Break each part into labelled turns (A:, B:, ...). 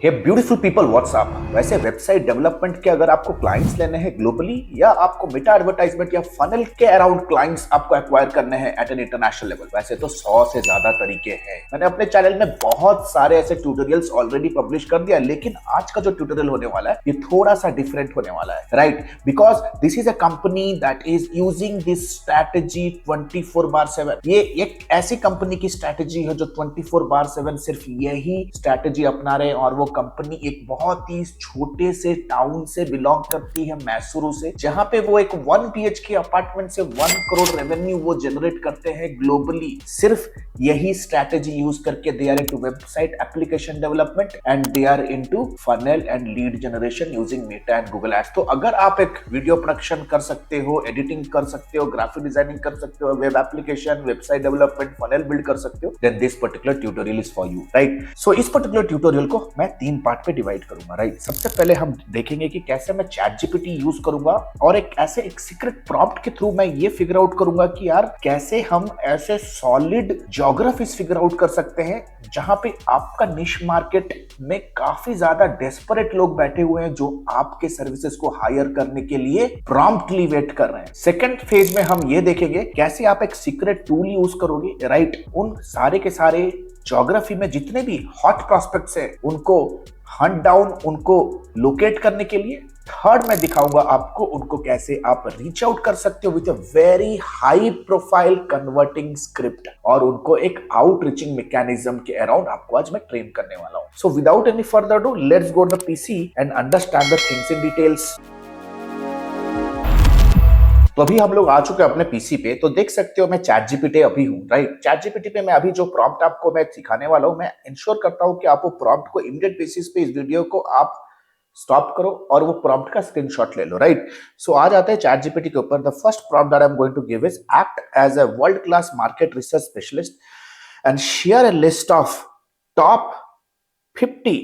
A: हे beautiful people what's up. वैसे website development के अगर आपको क्लाइंट्स लेने हैं ग्लोबली, या आपको मेटा एडवर्टाइजमेंट या फनल के अराउंड क्लाइंट्स आपको एक्वायर करने हैं एट एन इंटरनेशनल लेवल, वैसे तो 100 से ज्यादा तरीके हैं। मैंने अपने चैनल में बहुत सारे ऐसे ट्यूटोरियल्स ऑलरेडी पब्लिश कर दिया, लेकिन आज का जो ट्यूटोरियल होने वाला है ये थोड़ा सा डिफरेंट होने वाला है, right? Because this is a company that is using this strategy 24/7। ये एक ऐसी कंपनी की स्ट्रैटेजी है जो 24/7 सिर्फ यही स्ट्रैटेजी अपना रहे हैं, और वो कंपनी एक बहुत ही छोटे से टाउन से बिलोंग करती है, मैसूरू से, जहां पे वो एक 1 BHK अपार्टमेंट से 1 करोड़ रेवेन्यू वो जनरेट करते हैं ग्लोबली। सिर्फ यही स्ट्रैटेजी यूज करके they are into website application development and they are into funnel and lead generation using Meta and Google ads. तो अगर आप एक वीडियो प्रोडक्शन कर सकते हो, एडिटिंग कर सकते हो, ग्राफिक डिजाइनिंग कर सकते हो, web application, website development, funnel build कर सकते हो, then this particular tutorial is for you, right? So इस पर्टिकुलर ट्यूटोरियल को मैं 3 पार्ट पे डिवाइड करूंगा, राइट? सबसे पहले हम देखेंगे कि कैसे मैं ChatGPT यूज करूंगा, और एक सीक्रेट प्रॉम्प्ट के थ्रू मैं ये फिगर आउट करूंगा कि यार कैसे हम ऐसे सॉलिड ज्योग्राफीज फिगर आउट कर सकते हैं जहां पे आपका निश मार्केट में काफी ज्यादा डेस्परेट लोग बैठे हुए हैं जो आपके सर्विसेज को हायर करने के लिए प्रॉम्प्टली वेट कर रहे हैं। सेकंड फेज में हम ये देखेंगे कैसे आप एक सीक्रेट टूल यूज करोगे, राइट? उन सारे के सारे ज्योग्राफी में जितने भी हॉट प्रोस्पेक्ट्स हैं उनको हंट डाउन, उनको लोकेट करने के लिए। थर्ड मैं दिखाऊंगा आपको उनको कैसे आप रीच आउट कर सकते हो with a very high profile converting script, और उनको एक आउट रीचिंग मैकेनिज्म के अराउंड आपको आज मैं ट्रेन करने वाला हूं। So without any further do, let's go to the PC and understand the things in details. तो अभी हम लोग आ चुके हैं अपने पीसी पे, तो देख सकते हो मैं ChatGPT अभी हूँ, राइट? ChatGPT पे मैं अभी जो प्रॉम्प्ट आपको मैं सिखाने वाला हूँ, मैं इंश्योर करता हूँ कि आप वो प्रॉम्प्ट को इमीडिएट बेसिस पे इस वीडियो को आप स्टॉप करो और वो प्रॉम्प्ट का स्क्रीनशॉट ले लो, राइट? सो आ जाते हैं ChatGPT के ऊपर। The first prompt that I am going to give is act as a world class market research specialist and share a list of top 50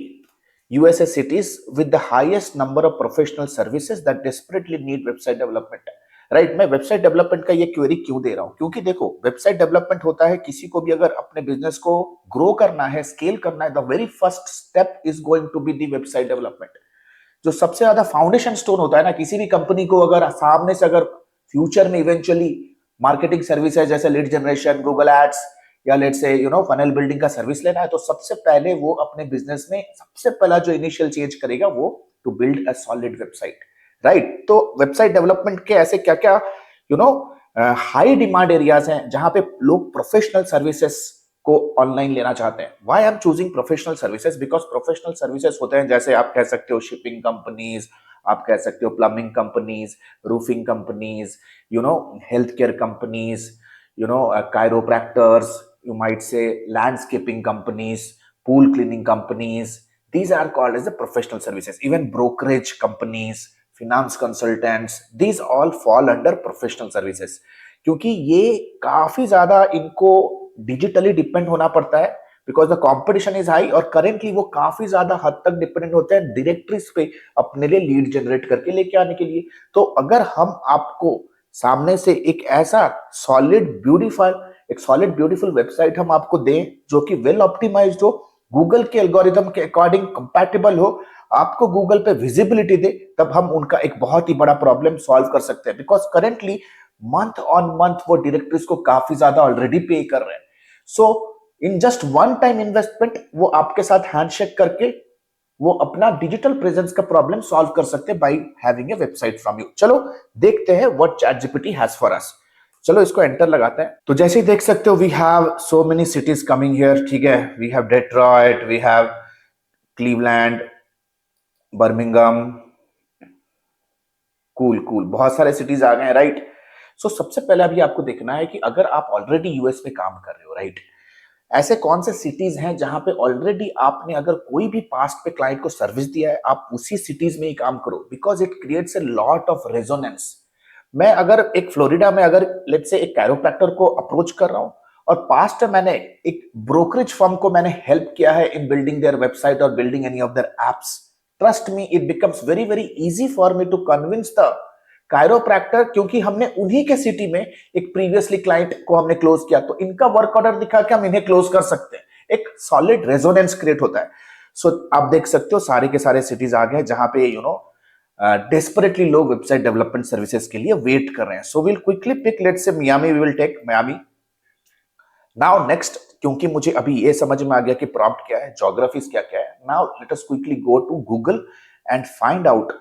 A: USA cities with the highest number of professional services that desperately need website development। Right? मैं website development का ये query क्यों दे रहा हूं? क्योंकि देखो, website development होता है, किसी को भी अगर अपने बिजनेस को ग्रो करना है, स्केल करना है, the very first step is going to be the website development. जो सबसे ज्यादा फाउंडेशन स्टोन होता है ना किसी भी कंपनी को, अगर सामने से अगर फ्यूचर में इवेंचुअली मार्केटिंग सर्विसेज जैसे लीड जनरेशन, गूगल एड्स, या लेट्स से फनल बिल्डिंग का सर्विस लेना है, तो सबसे पहले वो अपने बिजनेस में सबसे पहला जो इनिशियल चेंज करेगा वो to build a solid website, right? तो वेबसाइट डेवलपमेंट के ऐसे क्या क्या हाई डिमांड एरियाज हैं जहां पे लोग प्रोफेशनल सर्विसेज को ऑनलाइन लेना चाहते हैं। Why I am choosing professional services? Because professional services होते हैं जैसे आप कह सकते हो शिपिंग कंपनीज, आप कह सकते हो plumbing companies, roofing companies, health care companies, chiropractors, you might say landscaping companies, pool cleaning companies. These are called as the professional services. Even brokerage companies, finance consultants, these all fall under professional services, क्योंकि ये काफी ज्यादा इनको digitally depend होना पड़ता है because the competition is high, और currently वो काफी ज्यादा हद तक डिपेंडेंट होते हैं डायरेक्टरीज पे अपने लिए लीड जनरेट करके लेके आने के लिए। तो अगर हम आपको सामने से एक सॉलिड ब्यूटीफुल वेबसाइट हम आपको दें जो कि वेल ऑप्टिमाइज्ड हो, गूगल के एल्गोरिथम के अकॉर्डिंग कंपैटिबल हो, आपको गूगल पे विजिबिलिटी दे, तब हम उनका एक बहुत ही बड़ा प्रॉब्लम सॉल्व कर सकते हैं। Because currently month on month वो डायरेक्टरीज को काफी ज्यादा ऑलरेडी पे कर रहे हैं। So in just one time investment वो आपके साथ हैंडशेक करके वो अपना डिजिटल प्रेजेंस का प्रॉब्लम सॉल्व कर सकते हैं by having a website from you. चलो देखते हैं what ChatGPT has for us. चलो इसको एंटर लगाते हैं। तो जैसे ही देख सकते हो we have so many cities coming here, ठीक है? We have Detroit, we have Cleveland, Birmingham, cool बहुत सारे सिटीज आ गए हैं, राइट? सो सबसे पहले अभी आपको देखना है कि अगर आप ऑलरेडी यूएस में काम कर रहे हो, राइट, ऐसे कौन से सिटीज हैं जहां पे ऑलरेडी आपने अगर कोई भी पास्ट पे क्लाइंट को सर्विस दिया है, आप उसी सिटीज में ही काम करो, because it creates a lot of resonance. मैं अगर एक फ्लोरिडा में अगर लेट्स से एक कैरोप्रैक्टर को अप्रोच कर रहा हूं, और पास्ट में मैंने एक ब्रोकरेज फर्म को मैंने हेल्प किया है इन बिल्डिंग देयर वेबसाइट और building any of their apps, trust me it becomes very very easy for me to convince the chiropractor, क्योंकि हमने उन्हीं के सिटी में एक प्रीवियसली क्लाइंट को हमने क्लोज किया, तो इनका वर्क ऑर्डर दिखा के हम इन्हें क्लोज कर सकते हैं। एक सॉलिड रेजोनेंस क्रिएट होता है। सो आप देख सकते हो सारे के सारे सिटीज आ गए जहां पे डेस्परेटली लोग वेबसाइट डेवलपमेंट सर्विसेज के लिए वेट कर रहे हैं. So will quickly pick, let's say Miami, we will take Miami. Now next, क्योंकि मुझे अभी ये समझ में आ गया कि प्रॉम्प्ट क्या है, ज्योग्राफीज क्या क्या है. Now let us quickly go to Google and find out.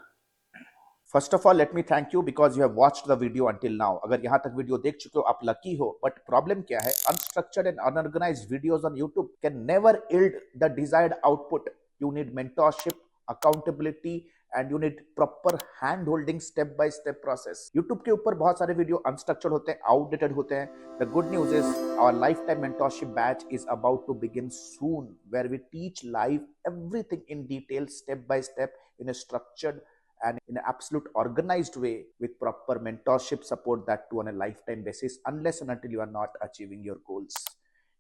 A: First of all let me thank you because you have watched the video until now. अगर यहां तक वीडियो देख चुके हो आप लकी हो. बट प्रॉब्लम क्या है, unstructured and unorganised videos on YouTube can never yield the desired output. You need mentorship, accountability and you need proper hand holding step by step process. YouTube के ऊपर बहुत सारे वीडियो अनस्ट्रक्चर्ड होते हैं, outdated होते हैं. The good news is our lifetime mentorship batch is about to begin soon, where we teach live everything in detail, step by step, in a structured and in an absolute organized way with proper mentorship support, that too on a lifetime basis, unless and until you are not achieving your goals.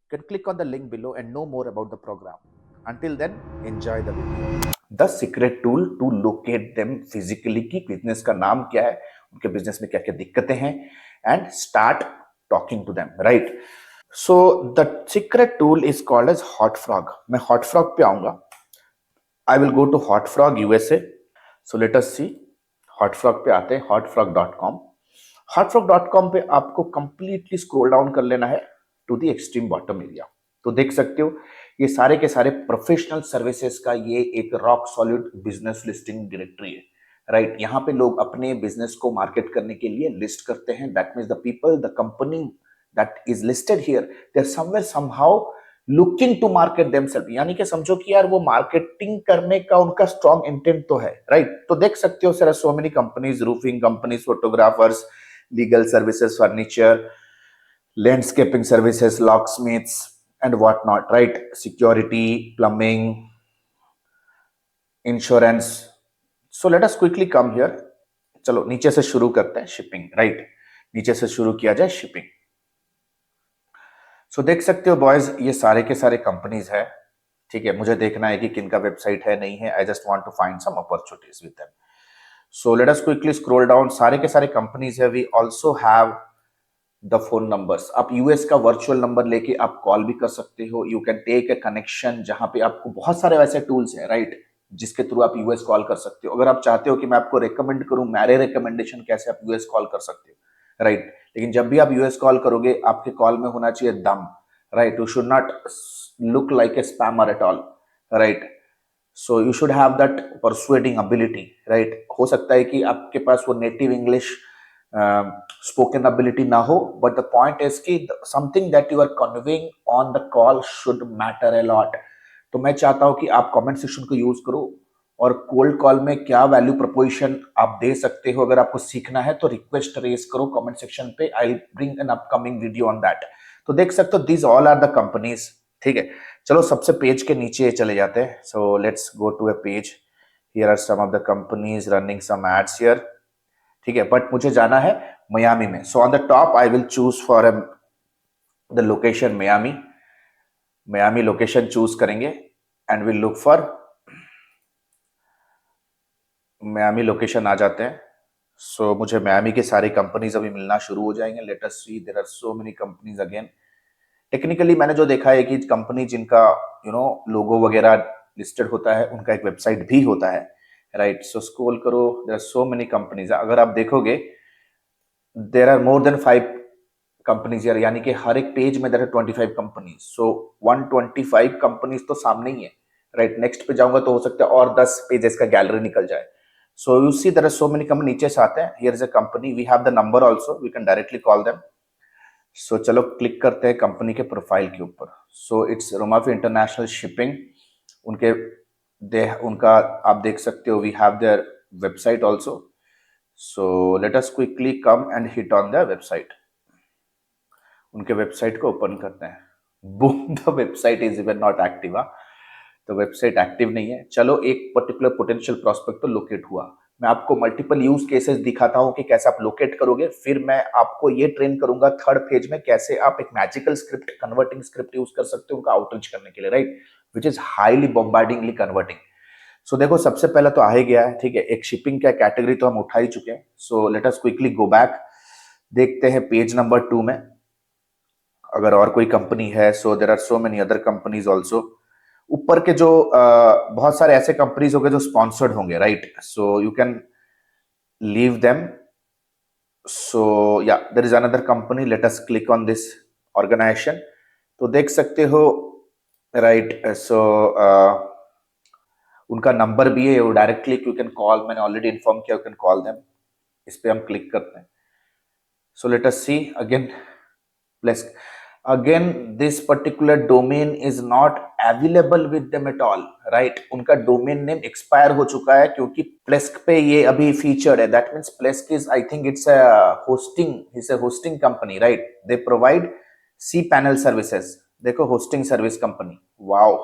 A: You can click on the link below and know more about the program. Until then, enjoy the video. The secret tool to locate them physically कि business का नाम क्या है, उनके business में क्या क्या दिक्कतें हैं, and start talking to them, right? So the secret tool is called as Hotfrog. मैं Hotfrog पे आऊंगा. I will go to Hotfrog USA. So let us see. Hotfrog पे आते हैं, hotfrog.com. hotfrog.com पे आपको completely scroll down कर लेना है to the extreme bottom area. तो देख सकते हो ये सारे के सारे प्रोफेशनल सर्विसेज का ये एक rock solid business listing directory है, राइट. यहाँ पे लोग अपने बिजनेस को मार्केट करने के लिए लिस्ट करते हैं. That means the people, the company that is listed here, they are somewhere somehow looking to market themselves. यानी कि समझो कि यार वो मार्केटिंग करने का उनका स्ट्रॉन्ग इंटेंट तो है, राइट. तो देख सकते हो sir, so many companies, roofing companies, photographers, legal services, furniture, landscaping services, locksmiths and what not, right? Security, plumbing, insurance. So let us quickly come here. चलो नीचे से शुरू करते हैं. Shipping, right. नीचे से शुरू किया जाए शिपिंग. सो देख सकते हो बॉयज, ये सारे के सारे कंपनीज है, ठीक है. मुझे देखना है कि किनका वेबसाइट है, नहीं है. I just want to find some opportunities with them. So let us quickly scroll down. सारे के सारे कंपनीज है. We also have the phone numbers. आप यूएस का वर्चुअल नंबर लेके आप कॉल भी कर सकते हो. You can take a connection, जहां पे आपको बहुत सारे वैसे टूल्स हैं, राइट, जिसके थ्रू आप यूएस कॉल कर सकते हो. अगर आप चाहते हो कि मैं आपको रेकमेंड करूं, मेरे रिकमेंडेशन कैसे आप यूएस कॉल कर सकते हो, राइट. लेकिन जब भी आप यूएस कॉल करोगे, आपके कॉल में होना चाहिए दम, right. You should not look like a spammer eight all, right. So you should have that persuading ability, right. हो सकता है कि आपके पास वो नेटिव इंग्लिश spoken ability ना हो, but the point is कि something that you are conveying on the call should matter a lot. तो मैं चाहता हूं कि आप कमेंट सेक्शन को यूज करो और कोल्ड कॉल में क्या वैल्यू प्रपोजिशन आप दे सकते हो. अगर आपको सीखना है तो रिक्वेस्ट रेज करो कमेंट सेक्शन पे. I will bring an upcoming video on that. तो देख सकते हो these all are the companies, ठीक है. चलो सबसे पेज के नीचे चले जाते हैं. So let's go to a page. Here are some of the companies running some ads here, ठीक है. बट मुझे जाना है मियामी में. So on the top I will choose for the location Miami. Miami location choose करेंगे and will look for Miami location. आ जाते हैं. सो मुझे मियामी के सारे कंपनीज अभी मिलना शुरू हो जाएंगे. Let us see, there are so many companies again. Technically मैंने जो देखा है कि कंपनी जिनका लोगो वगैरह लिस्टेड होता है, उनका एक वेबसाइट भी होता है, राइट. सो स्क्रॉल करो, there are so many companies. अगर आप देखोगे there are more than 5 companies यार, यानी कि हर एक पेज में there are 25 companies. So 125 companies तो सामने ही है, राइट. नेक्स्ट पे जाऊंगा तो हो सकता है और 10 पेजेस का गैलरी निकल जाए. So you see there are so many company. नीचे से आते हैं. Here is a company, we have the number also, we can directly call them. So चलो क्लिक करते हैं कंपनी के प्रोफाइल के ऊपर. So it's Romafi international shipping. उनका आप देख सकते हो, we have their website also. So let us quickly come and hit on the website. उनके वेबसाइट को ओपन करते हैं. Boom, the website is even not active. तो वेबसाइट एक्टिव नहीं है. चलो एक पर्टिकुलर पोटेंशियल प्रोस्पेक्ट तो लोकेट हुआ. मैं आपको मल्टीपल यूज केसेस दिखाता हूं कि कैसे आप लोकेट करोगे. फिर मैं आपको ये ट्रेन करूंगा थर्ड पेज में कैसे आप एक magical script, converting script use कर सकते हो उनका आउटरीच करने के लिए, right, which is highly bombardingly converting. So देखो सबसे पहले तो आ ही गया है, ठीक है. एक शिपिंग का कैटेगरी तो हम उठा ही चुके हैं. So let us quickly go back. देखते हैं पेज नंबर 2 में अगर और कोई कंपनी है. So there are so many other companies also. ऊपर के जो बहुत सारे ऐसे कंपनीज होंगे जो स्पॉन्सर्ड होंगे, right? So you can leave them. So yeah there is another company, let us click on this organization. तो देख सकते हो, राइट? सो उनका नंबर भी है, डायरेक्टली यू कैन कॉल. मैंने ऑलरेडी इन्फॉर्म किया, यू कैन कॉल देम. इस पे हम क्लिक करते हैं. So let us see again. Place again this particular domain is not available with them at all, right? उनका डोमेन नेम एक्सपायर हो चुका है क्योंकि प्लेस्क पे ये अभी फीचर्ड है. That means Plesk is, I think it's a hosting company, right? They provide cPanel services. देखो, होस्टिंग सर्विस कंपनी. वाओ,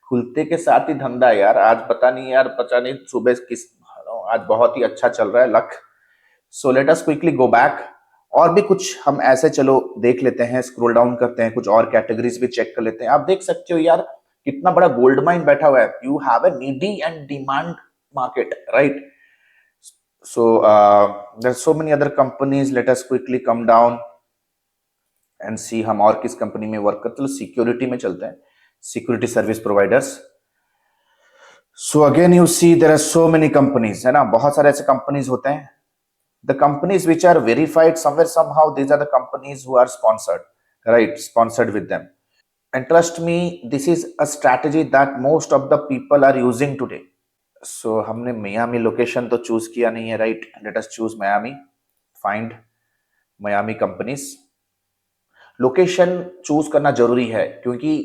A: खुलते के साथ ही धंधा यार. आज पता नहीं यार, पता नहीं सुबह किस, आज बहुत ही अच्छा चल रहा है लक. सो let us quickly go back. और भी कुछ हम ऐसे चलो देख लेते हैं, स्क्रॉल डाउन करते हैं, कुछ और कैटेगरीज भी चेक कर लेते हैं. आप देख सकते हो यार, कितना बड़ा गोल्ड माइन बैठा हुआ है. You have a needy and demand market, right? So there so many other companies. Let us quickly come down and see हम और किस कंपनी में वर्क करते हैं. चलो सिक्योरिटी में चलते हैं, security service providers. So again you see there are so many companies, है ना? बहुत सारे ऐसे कंपनीज होते हैं. The companies which are verified somewhere somehow, these are the companies who are sponsored, right? Sponsored with them. And trust me, this is a strategy that most of the people are using today. So हमने Miami location तो choose किया नहीं है, right? Let us choose Miami. Find Miami companies. Location choose करना जरूरी है क्योंकि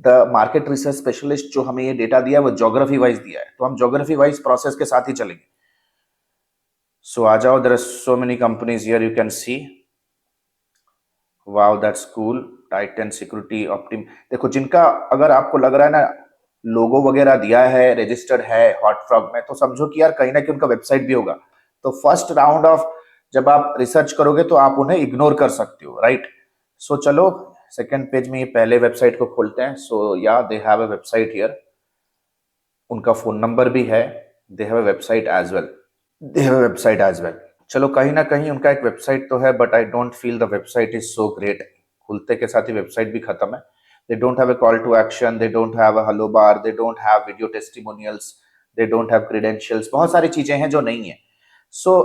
A: the market research specialist जो हमें ये डेटा दिया है वो ज्योग्राफी वाइज दिया है, तो हम ज्योग्राफी वाइज प्रोसेस के साथ ही चलेंगे. So आ जाओ, there are so many companies here you can see. Wow, that's cool. Titan Security, Optim. देखो, जिनका अगर आपको लग रहा है ना लोगो वगैरह दिया है, रजिस्टर्ड है हॉटफ्रॉग में, तो समझो कि यार कहीं ना कहीं उनका वेबसाइट भी होगा. तो फर्स्ट राउंड ऑफ जब आप रिसर्च करोगे तो आप उन्हें इग्नोर कर सकते हो, राइट? सो चलो सेकेंड पेज में ये पहले वेबसाइट को खोलते हैं. So yeah they have a website here. उनका फोन नंबर भी है. They have a website as well. चलो, कहीं ना कहीं उनका एक वेबसाइट तो है, but I don't feel the website is so great. खुलते के साथ ही वेबसाइट भी खत्म है. They don't have a call to action, they don't have a hello bar, they don't have video testimonials, they don't have credentials. बहुत सारी चीजें हैं जो नहीं है. So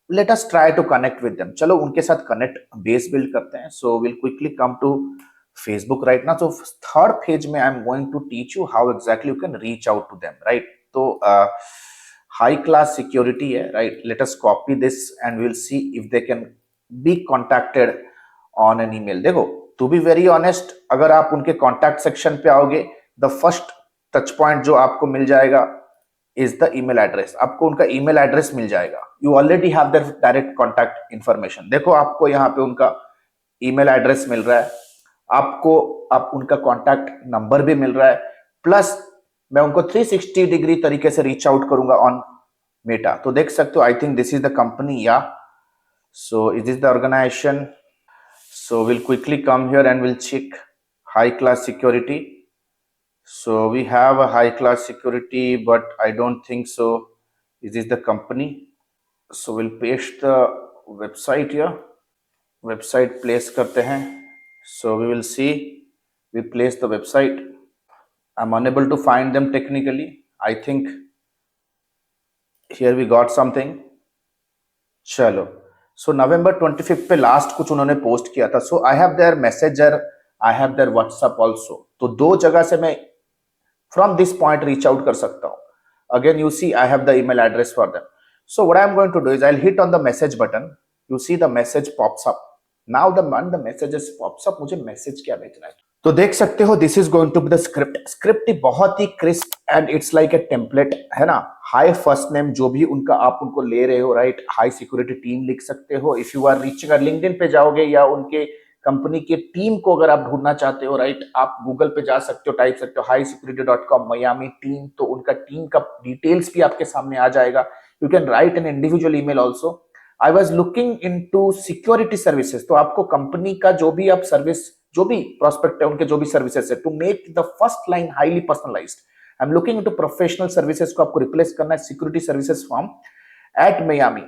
A: let us try to connect with them. चलो उनके साथ कनेक्ट बेस बिल्ड करते हैं. So will quickly come to Facebook right ना. तो थर्ड पेज में I am going to teach you how exactly you can reach out to them, right? तो high class security है, right? Let us copy this and we'll see if they can be contacted on an email. देखो, to be very honest, अगर आप उनके contact section पे आओगे, the first touch point जो आपको मिल जाएगा is the email address. आपको उनका email address मिल जाएगा. You already have their direct contact information. देखो, आपको यहाँ पे उनका email address मिल रहा है, आपको आप उनका contact number भी मिल रहा है, प्लस मैं उनको 360 डिग्री तरीके से रीच आउट करूंगा ऑन मेटा. तो देख सकते हो, I think this is the company. Yeah so is this the organization. So will quickly come here and will check high class security. So we have a high class security, but I don't think so is this the company. So will paste the website here. Website place करते हैं. So we will see, we place the website. I'm unable to find them technically. I think here we got something. चलो, so November 25th पे last कुछ उन्होंने post किया था. So I have their messenger, I have their WhatsApp also. तो दो जगह से मैं from this point reach out कर सकता हूँ. Again you see I have the email address for them. So what I am going to do is I'll hit on the message button. You see the message pops up. Now the messages pops up. मुझे message क्या भेजना है तो देख सकते हो, this is going to be the script. Script बहुत ही crisp and it's like a template, है ना? हाई फर्स्ट नेम जो भी उनका आप उनको ले रहे हो, राइट? हाई सिक्योरिटी टीम लिख सकते हो. If you are reaching, LinkedIn पे जाओगे या उनके कंपनी के टीम को अगर आप ढूंढना चाहते हो, राइट? आप गूगल पे जा सकते हो, टाइप सकते हो highsecurity.com Miami टीम, तो उनका टीम का डिटेल्स भी आपके सामने आ जाएगा. You can write an individual email also. I was looking into security services. तो आपको कंपनी का जो भी आप सर्विस, जो भी प्रोस्पेक्ट है, उनके जो भी सर्विसेज है, to make the first line highly personalised, I am looking into professional services को आपको रिप्लेस करना है security services firm at Miami,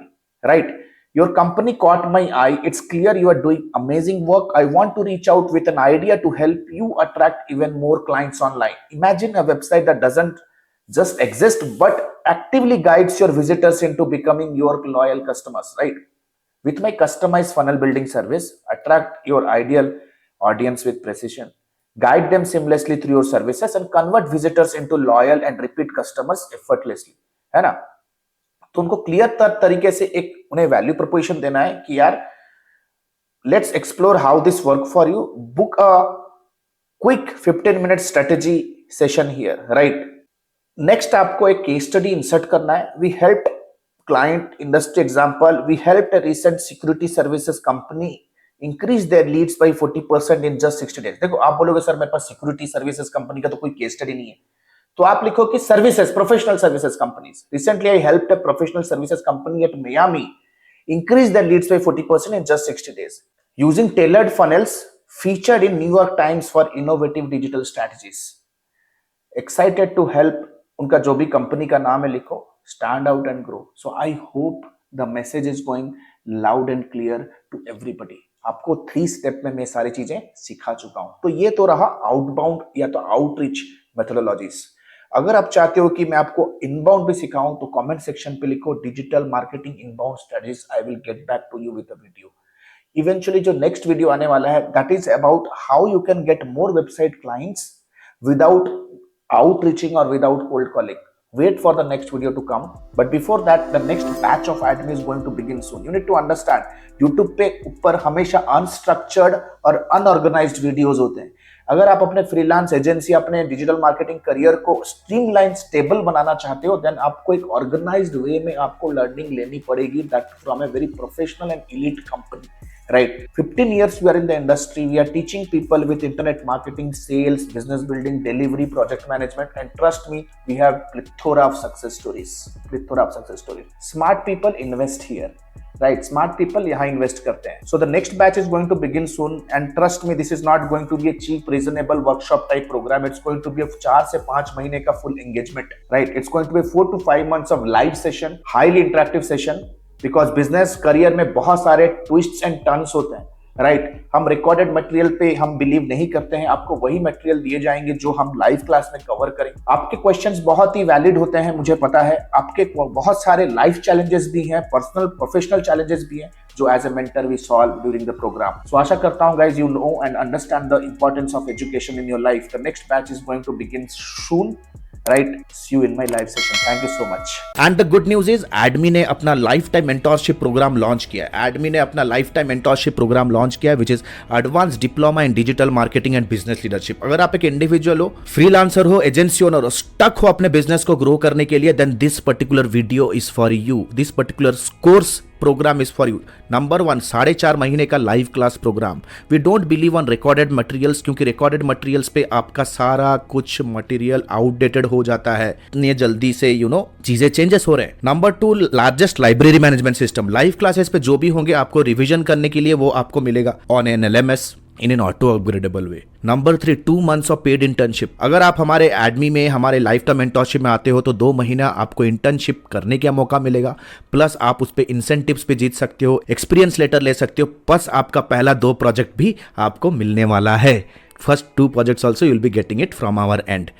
A: right? Your company caught my eye. It's clear you are doing amazing work. I want to reach out with an idea to help you attract even more clients online. Imagine a website that doesn't just exist but actively guides your visitors into becoming your loyal customers, right? With my customized funnel building service, attract your ideal audience with precision, guide them seamlessly through your services, and convert visitors into loyal and repeat customers effortlessly. है ना? तो उनको clear तरीके से एक उन्हें value proposition देना है कि यार let's explore how this work for you, book a quick 15 minute strategy session here, right? Next आपको एक केस स्टडी इंसर्ट करना है. We help client industry example. We help a recent security services company increase their leads by 40% in just 60 days. देखो, आप बोलोगे sir मेरे पास security services company का तो कोई केस स्टडी नहीं है, तो आप लिखो कि services, professional services companies. Recently I helped a professional services company at Miami increase their leads by 40% in just 60 days using tailored funnels featured in New York Times for innovative digital strategies. Excited to help. उनका जो भी company का नाम है लिखो, stand out and grow. So I hope the message is going loud and clear to everybody. आपको 3 step में मैं सारी चीजें सिखा चुका हूं. तो ये तो रहा आउटबाउंड या तो आउटरीच मेथोडोलॉजीज. अगर आप चाहते हो कि मैं आपको इनबाउंड भी सिखाऊं तो कमेंट सेक्शन पे लिखो digital marketing inbound strategies. I will get back to you with a video. Eventually जो नेक्स्ट वीडियो आने वाला है that is about how you can get more website clients without outreaching or without cold calling. Wait for the next video to come. But before that, the next batch of admin is going to begin soon. You need to understand, YouTube पे ऊपर हमेशा unstructured और unorganized videos होते हैं. अगर आप अपने freelance agency, अपने डिजिटल मार्केटिंग करियर को स्ट्रीमलाइन, स्टेबल बनाना चाहते हो, देन आपको एक ऑर्गेनाइज्ड वे में आपको लर्निंग लेनी पड़ेगी, that from a very professional and elite company. Right? 15 years we are in the industry. We are teaching people with internet marketing, sales, business building, delivery, project management, and trust me, we have plethora of success stories. Plethora of success stories. Smart people invest here. Right? Smart people यहाँ invest करते हैं. So the next batch is going to begin soon, and trust me, this is not going to be a cheap, reasonable workshop type program. It's going to be a 4 से 5 महीने का full engagement. Right? It's going to be 4 to 5 months of live session, highly interactive session. Because business career में बहुत सारे twists and turns होते हैं, right? हम recorded material पे हम बिलीव नहीं करते हैं. आपको वही मटेरियल दिए जाएंगे जो हम लाइव क्लास में कवर करें. आपके क्वेश्चंस बहुत ही वैलिड होते हैं, मुझे पता है. आपके बहुत सारे लाइफ चैलेंजेस भी हैं, पर्सनल प्रोफेशनल चैलेंजेस भी हैं, जो as a mentor we solve during the program. So आशा करता हूं guys you know and understand the importance of education in your life. The next batch is going to begin soon. Right, see you in my live session. Thank you so much.
B: And the good news is ADMI ने अपना lifetime mentorship program launch किया है. ADMI ने अपना lifetime mentorship program launch किया है, which is Advanced Diploma in Digital Marketing and Business Leadership. अगर आप एक इंडिविजुअल हो, फ्रीलांसर हो, एजेंसी ओनर हो, स्टक हो अपने बिजनेस को ग्रो करने के लिए, then this particular video is for you. This particular course program is for you. Number 1, 4.5 महीने का live class program. We don't believe on recorded materials, क्योंकि रिकॉर्डेड मटेरियल्स पे आपका सारा कुछ मटेरियल आउटडेटेड हो जाता है. इतनी जल्दी से चीजें चेंजेस हो रहे हैं. Number 2, largest library management system. Live classes पे जो भी होंगे आपको रिविजन करने के लिए वो आपको मिलेगा on an LMS in an auto upgradable way. Number 3, 2 months of paid internship. अगर आप हमारे एडमी में, हमारे लाइफ टाइम मेंटरशिप में आते हो तो 2 महीना आपको इंटर्नशिप करने का मौका मिलेगा. प्लस आप उस पे इंसेंटिव्स पे जीत सकते हो, एक्सपीरियंस लेटर ले सकते हो, प्लस आपका पहला 2 प्रोजेक्ट भी आपको मिलने वाला है. First 2 projects also you'll be getting it from our end,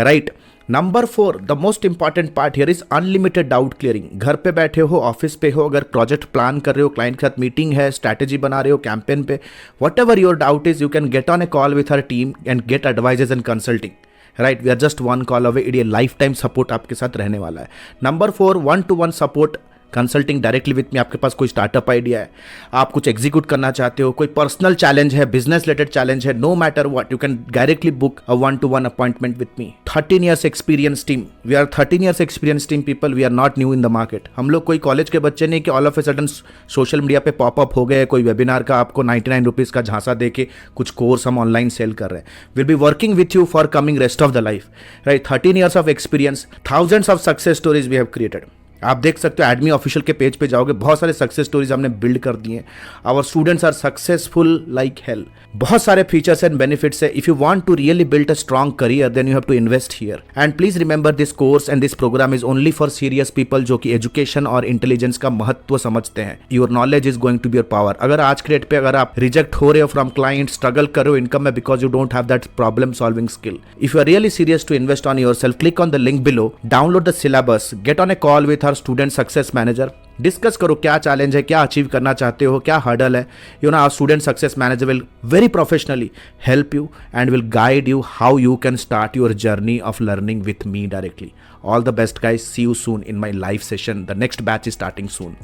B: right? Number 4, the most important part here is unlimited doubt clearing. घर पे बैठे हो, ऑफिस पे हो, अगर प्रोजेक्ट प्लान कर रहे हो, क्लाइंट के साथ मीटिंग है, स्ट्रैटेजी बना रहे हो कैंपेन पे, whatever your doubt is, you can get on a call with her team and get advises and consulting. Right, we are just 1 call away. ये लाइफ टाइम सपोर्ट आपके साथ रहने वाला है. Number 4, 1-to-1 support, consulting directly with me. आपके पास कोई startup idea है, आप कुछ एग्जीक्यूट करना चाहते हो, कोई पर्सनल चैलेंज है, बिजनेस रिलेटेड चैलेंज है, no matter what, you can directly book a 1-to-1 appointment with me. 13 years experience team. We are 13 years experience team people. We are not new in the market. हम लोग कोई college के बच्चे नहीं कि all of a sudden social media पे pop up हो गए, कोई वेबिनार का आपको 99 रुपीज़ का झांसा दे के कुछ कोर्स हम ऑनलाइन सेल कर रहे हैं. Will be working with you for coming rest of the life. Right, 13 years of experience, thousands of success stories we have created. आप देख सकते हो एडमी ऑफिशियल के पेज पे जाओगे, बहुत सारे सक्सेस स्टोरीज हमने बिल्ड कर दिए हैं। Our students are successful like hell. बहुत सारे फीचर्स एंड बेनिफिट्स है। If you want to really build a strong career then you have to invest here. And please remember this course and this program is only for serious people जो कि education और intelligence का महत्व समझते हैं। Your knowledge is going to be your power. अगर आज के डेट पे अगर आप रिजेक्ट हो रहे हो फ्रॉम क्लाइंट, स्ट्रगल कर रहे हो इनकम में because you don't have that problem solving skill, if you are really serious to invest on your self, click on the link below, download the syllabus, get on a call with our student success manager, discuss करो क्या challenge है, क्या achieve करना चाहते हो, क्या hurdle है। You know our student success manager will very professionally help you and will guide you how you can start your journey of learning with me directly. All the best guys, see you soon in my live session. The next batch is starting soon.